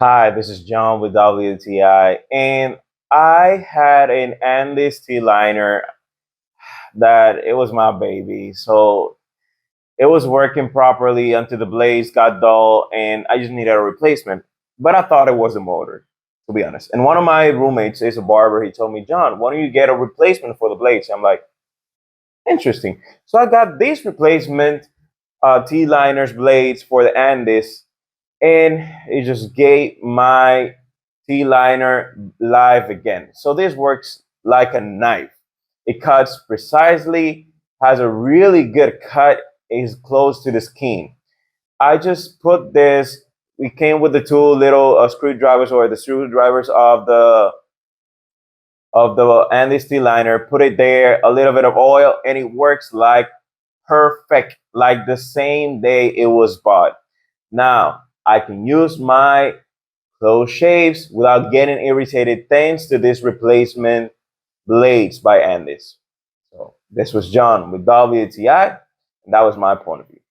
Hi, this is John with WTI, and I had an Andis T-liner that it was my baby. So it was working properly until the blades got dull, and I just needed a replacement. But I thought it was the motor, to be honest. And one of my roommates is a barber. He told me, John, why don't you get a replacement for the blades? I'm like, interesting. So I got these replacement T-liners blades for the Andis, and it just gave my T-liner live again. So this works like a knife. It cuts precisely, has a really good cut, is close to the skin. I just put this, we came with the two little screwdrivers, or the screwdrivers of the Andis T-liner, put it there, a little bit of oil, and it works like perfect, like the same day it was bought. Now, I can use my close shaves without getting irritated thanks to this replacement blades by Andis. So this was John with WTI, and that was my point of view.